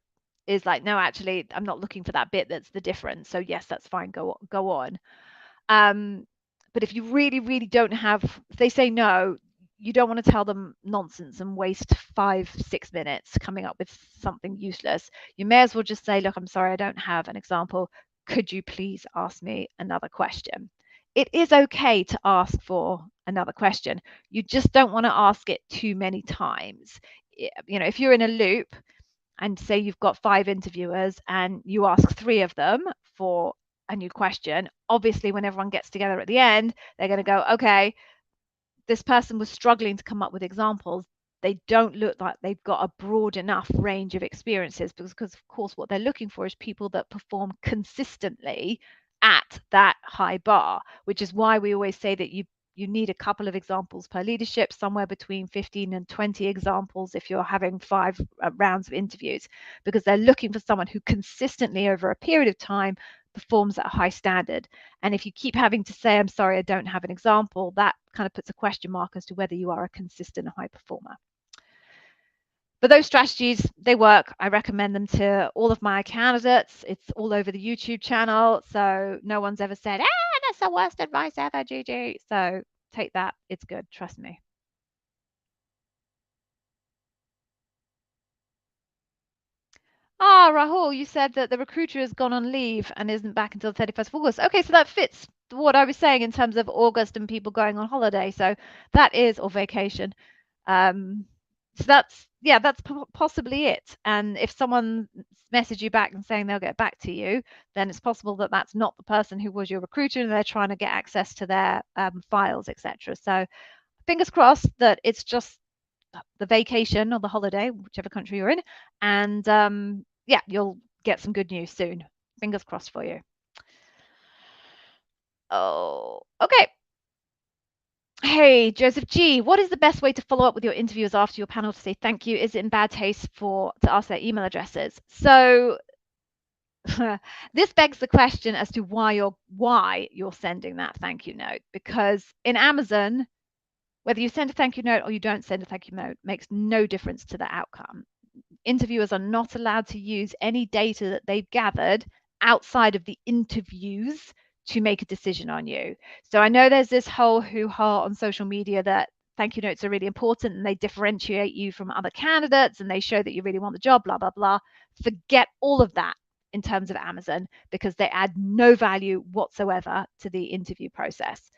is like, no, actually, I'm not looking for that bit that's the difference. So yes, that's fine, go on. But if you really, really don't have, if they say no, you don't want to tell them nonsense and waste 5-6 minutes coming up with something useless. You may as well just say, look, I'm sorry, I don't have an example. Could you please ask me another question? It is okay to ask for another question. You just don't want to ask it too many times. You know, if you're in a loop and say you've got 5 interviewers and you ask 3 of them for a new question, obviously when everyone gets together at the end, they're going to go, okay, this person was struggling to come up with examples. They don't look like they've got a broad enough range of experiences, because of course what they're looking for is people that perform consistently at that high bar, which is why we always say that you need a couple of examples per leadership, somewhere between 15 and 20 examples if you're having 5 rounds of interviews, because they're looking for someone who consistently over a period of time performs at a high standard. And if you keep having to say, I'm sorry, I don't have an example, that kind of puts a question mark as to whether you are a consistent high performer. But those strategies, they work. I recommend them to all of my candidates. It's all over the YouTube channel. So no one's ever said, that's the worst advice ever, Gigi. So take that. It's good. Trust me. Rahul, you said that the recruiter has gone on leave and isn't back until the 31st of August. Okay, so that fits what I was saying in terms of August and people going on holiday. So that is, or vacation. So that's possibly it. And if someone message you back and saying they'll get back to you, then it's possible that that's not the person who was your recruiter and they're trying to get access to their files, etc. So fingers crossed that it's just the vacation or the holiday, whichever country you're in, and yeah, you'll get some good news soon. Fingers crossed for you. Oh, okay. Hey, Joseph G, what is the best way to follow up with your interviewers after your panel to say thank you? Is it in bad taste to ask their email addresses? So this begs the question as to why you're sending that thank you note, because in Amazon, whether you send a thank you note or you don't send a thank you note makes no difference to the outcome. Interviewers are not allowed to use any data that they've gathered outside of the interviews to make a decision on you. So I know there's this whole hoo-ha on social media that thank you notes are really important and they differentiate you from other candidates and they show that you really want the job, blah, blah, blah. Forget all of that in terms of Amazon because they add no value whatsoever to the interview process.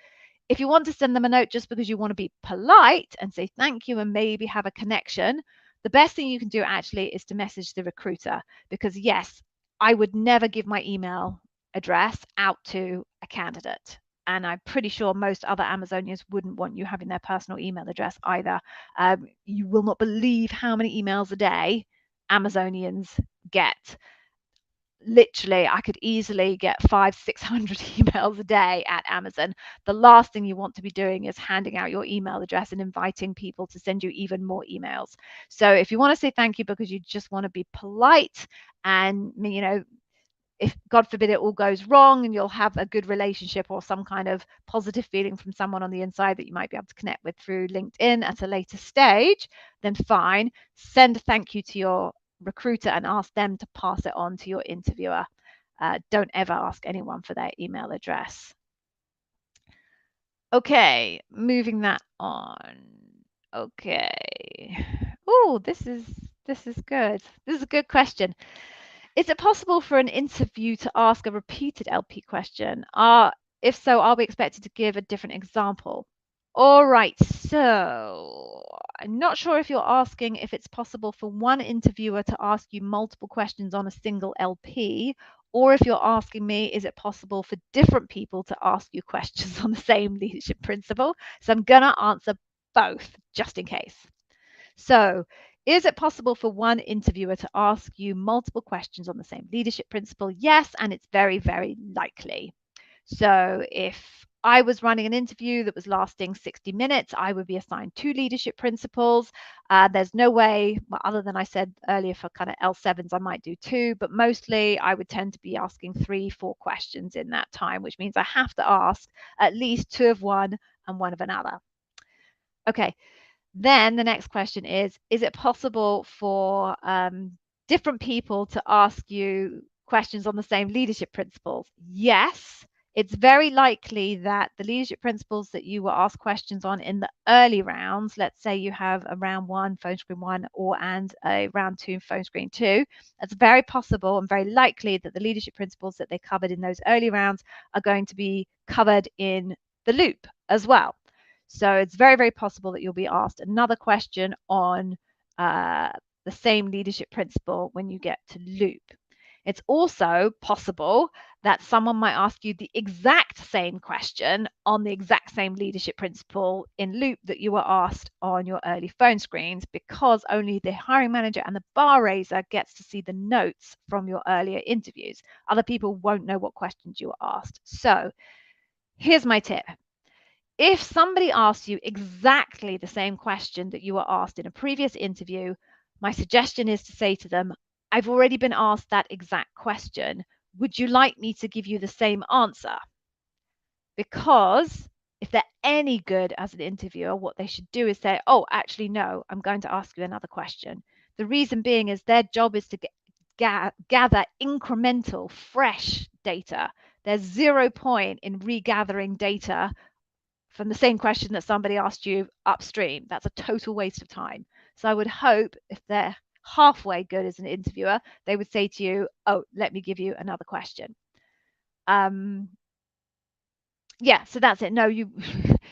If you want to send them a note just because you want to be polite and say thank you and maybe have a connection, the best thing you can do actually is to message the recruiter because, yes, I would never give my email address out to a candidate. And I'm pretty sure most other Amazonians wouldn't want you having their personal email address either. You will not believe how many emails a day Amazonians get. Literally, I could easily get 500-600 emails a day at Amazon. The last thing you want to be doing is handing out your email address and inviting people to send you even more emails. So if you want to say thank you because you just want to be polite and, if God forbid it all goes wrong and you'll have a good relationship or some kind of positive feeling from someone on the inside that you might be able to connect with through LinkedIn at a later stage, then fine. Send a thank you to your recruiter and ask them to pass it on to your interviewer. Don't ever ask anyone for their email address. Okay, moving that on. Okay. Oh, this is good. This is a good question. Is it possible for an interview to ask a repeated LP question? If so, are we expected to give a different example? All right, so I'm not sure if you're asking if it's possible for one interviewer to ask you multiple questions on a single LP, or if you're asking me, is it possible for different people to ask you questions on the same leadership principle? So I'm going to answer both just in case. So, is it possible for one interviewer to ask you multiple questions on the same leadership principle? Yes, and it's very, very likely. So, if I was running an interview that was lasting 60 minutes, I would be assigned 2 leadership principles. There's no way, well, other than I said earlier for kind of L7s, I might do 2, but mostly I would tend to be asking 3, 4 questions in that time, which means I have to ask at least 2 of one and 1 of another. Okay, then the next question is it possible for different people to ask you questions on the same leadership principles? Yes. It's very likely that the leadership principles that you were asked questions on in the early rounds, let's say you have a round 1, phone screen 1, and a round 2, phone screen 2, it's very possible and very likely that the leadership principles that they covered in those early rounds are going to be covered in the loop as well. So it's very, very possible that you'll be asked another question on the same leadership principle when you get to loop. It's also possible that someone might ask you the exact same question on the exact same leadership principle in loop that you were asked on your early phone screens, because only the hiring manager and the bar raiser gets to see the notes from your earlier interviews. Other people won't know what questions you were asked. So here's my tip. If somebody asks you exactly the same question that you were asked in a previous interview, my suggestion is to say to them, I've already been asked that exact question. Would you like me to give you the same answer? Because if they're any good as an interviewer, what they should do is say, oh, actually, no, I'm going to ask you another question. The reason being is their job is to gather incremental, fresh data. There's 0 point in regathering data from the same question that somebody asked you upstream. That's a total waste of time. So I would hope if they're halfway good as an interviewer, they would say to you, oh, let me give you another question. Yeah, so that's it. No, you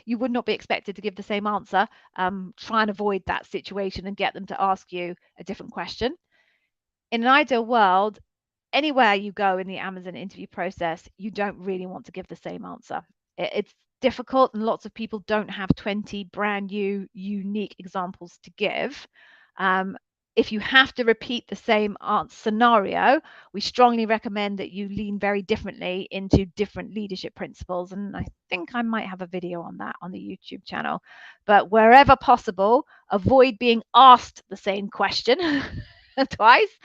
you would not be expected to give the same answer. Try and avoid that situation and get them to ask you a different question. In an ideal world, anywhere you go in the Amazon interview process, you don't really want to give the same answer. It's difficult, and lots of people don't have 20 brand new, unique examples to give. If you have to repeat the same scenario, we strongly recommend that you lean very differently into different leadership principles. And I think I might have a video on that on the YouTube channel. But wherever possible, avoid being asked the same question twice.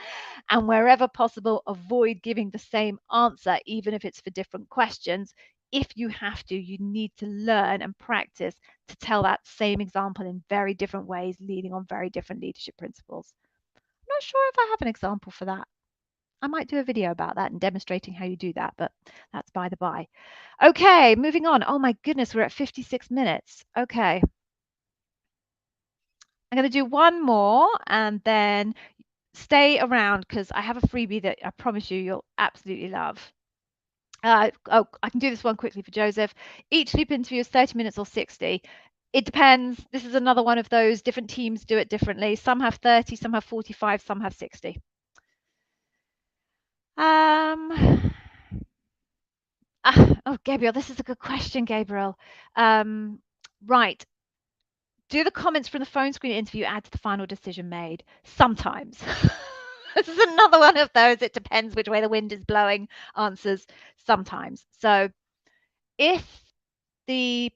And wherever possible, avoid giving the same answer, even if it's for different questions. If you have to, you need to learn and practice to tell that same example in very different ways, leaning on very different leadership principles. I'm not sure if I have an example for that. I might do a video about that and demonstrating how you do that, but that's by the by. Okay, moving on. Oh my goodness, we're at 56 minutes. Okay. I'm going to do one more and then stay around because I have a freebie that I promise you'll absolutely love. I can do this one quickly for Joseph. Each loop interview is 30 minutes or 60. It depends. This is another one of those different teams do it differently. Some have 30, some have 45, some have 60. Oh, Gabriel, this is a good question, Gabriel. Right. Do the comments from the phone screen interview add to the final decision made? Sometimes. This is another one of those. It depends which way the wind is blowing answers sometimes. So if the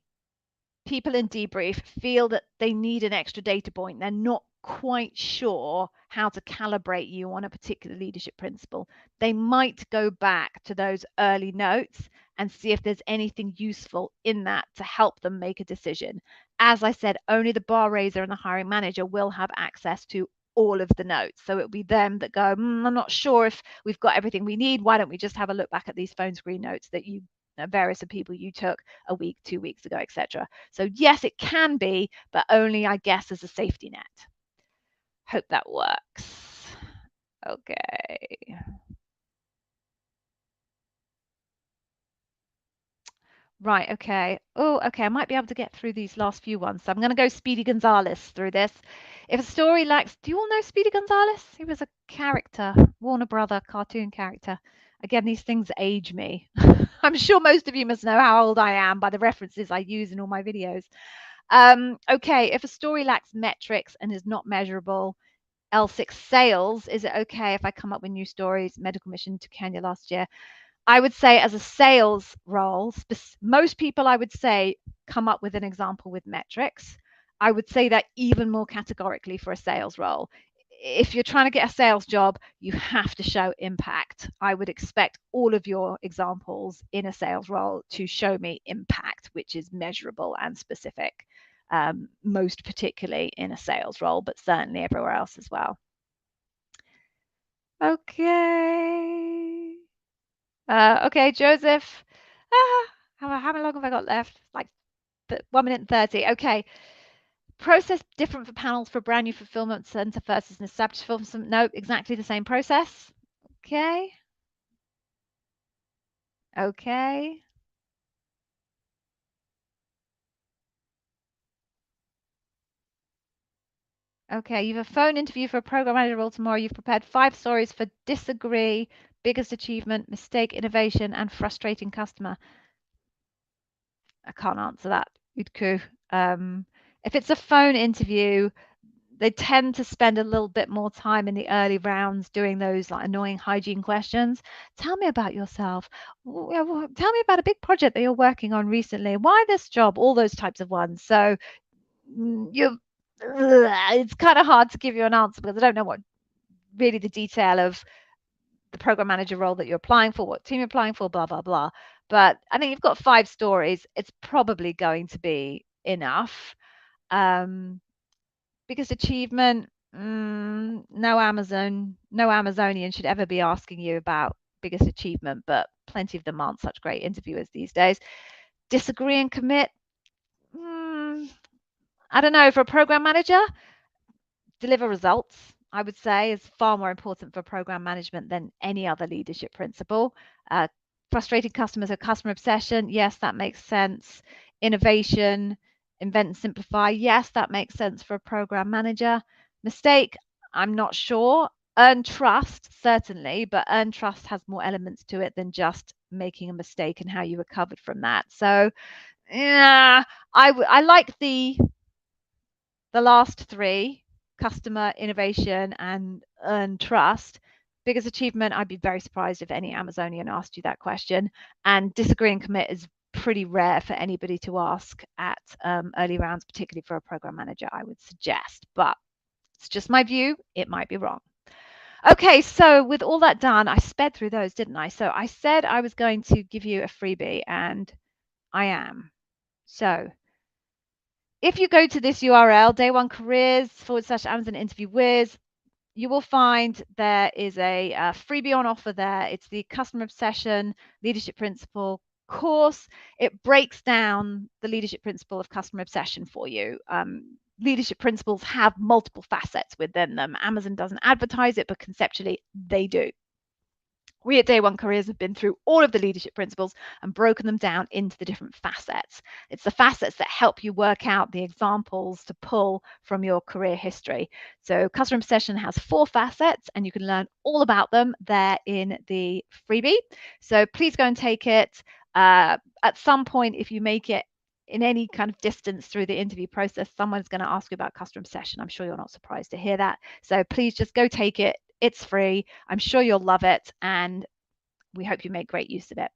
people in debrief feel that they need an extra data point, they're not quite sure how to calibrate you on a particular leadership principle, they might go back to those early notes and see if there's anything useful in that to help them make a decision. As I said, only the bar raiser and the hiring manager will have access to all of the notes. So it'll be them that go, I'm not sure if we've got everything we need. Why don't we just have a look back at these phone screen notes that you various of people you took a week, 2 weeks ago, etc. So yes, it can be, but only, I guess, as a safety net. Hope that works. Okay. Right, okay. Oh, okay, I might be able to get through these last few ones. So I'm going to go Speedy Gonzales through this. If a story lacks, do you all know Speedy Gonzales? He was a character, Warner Brother cartoon character. Again, these things age me. I'm sure most of you must know how old I am by the references I use in all my videos. Okay, if a story lacks metrics and is not measurable, L6 sales, is it okay if I come up with new stories? Medical mission to Kenya last year. I would say as a sales role, most people I would say come up with an example with metrics. I would say that even more categorically for a sales role. If you're trying to get a sales job, you have to show impact. I would expect all of your examples in a sales role to show me impact, which is measurable and specific, most particularly in a sales role, but certainly everywhere else as well. Okay. Okay, Joseph. How long have I got left? Like 1 minute and 30. Okay. Process different for panels for brand new fulfillment center versus an established fulfillment. No, exactly the same process. Okay. Okay. Okay, you have a phone interview for a program manager role tomorrow. You've prepared 5 stories for disagree, biggest achievement, mistake, innovation, and frustrating customer. I can't answer that, Udku. If it's a phone interview, they tend to spend a little bit more time in the early rounds doing those like annoying hygiene questions. Tell me about yourself. Tell me about a big project that you're working on recently. Why this job? All those types of ones. So it's kind of hard to give you an answer because I don't know what really the detail of the program manager role that you're applying for, what team you're applying for, blah, blah, blah. But I think you've got 5 stories. It's probably going to be enough. Biggest achievement, no Amazonian should ever be asking you about biggest achievement, but plenty of them aren't such great interviewers these days. Disagree and commit. I don't know. For a program manager, deliver results, I would say, is far more important for program management than any other leadership principle. Frustrating customers or customer obsession, yes, that makes sense. Innovation, invent and simplify, yes, that makes sense for a program manager. Mistake, I'm not sure. Earn trust, certainly, but earn trust has more elements to it than just making a mistake and how you recovered from that. So, yeah, I like the last three: customer, innovation, and earn trust. Biggest achievement, I'd be very surprised if any Amazonian asked you that question. And disagree and commit is pretty rare for anybody to ask at early rounds, particularly for a program manager, I would suggest. But it's just my view. It might be wrong. Okay, so with all that done, I sped through those, didn't I? So I said I was going to give you a freebie, and I am. So if you go to this URL, day one careers / Amazon interview whiz, you will find there is a freebie on offer there. It's the Customer Obsession Leadership Principle course. It breaks down the leadership principle of customer obsession for you. Leadership principles have multiple facets within them. Amazon doesn't advertise it, but conceptually they do. We at Day One Careers have been through all of the leadership principles and broken them down into the different facets. It's the facets that help you work out the examples to pull from your career history. So customer obsession has 4 facets, and you can learn all about them there in the freebie. So please go and take it. At some point, if you make it in any kind of distance through the interview process, someone's going to ask you about customer obsession. I'm sure you're not surprised to hear that. So please just go take it. It's free. I'm sure you'll love it, and we hope you make great use of it.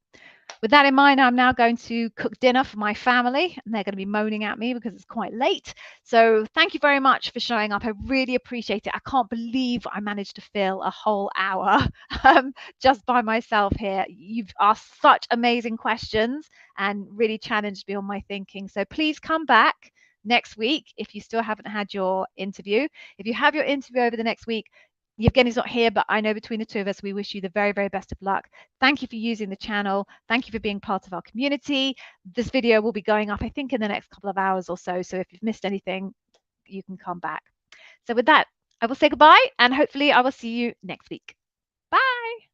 With that in mind, I'm now going to cook dinner for my family, and they're going to be moaning at me because it's quite late. So thank you very much for showing up. I really appreciate it. I can't believe I managed to fill a whole hour just by myself here. You've asked such amazing questions and really challenged me on my thinking. So please come back next week if you still haven't had your interview. If you have your interview over the next week, Yevgeny's not here, but I know between the two of us, we wish you the very, very best of luck. Thank you for using the channel. Thank you for being part of our community. This video will be going up, I think, in the next couple of hours or so. So if you've missed anything, you can come back. So with that, I will say goodbye, and hopefully I will see you next week. Bye.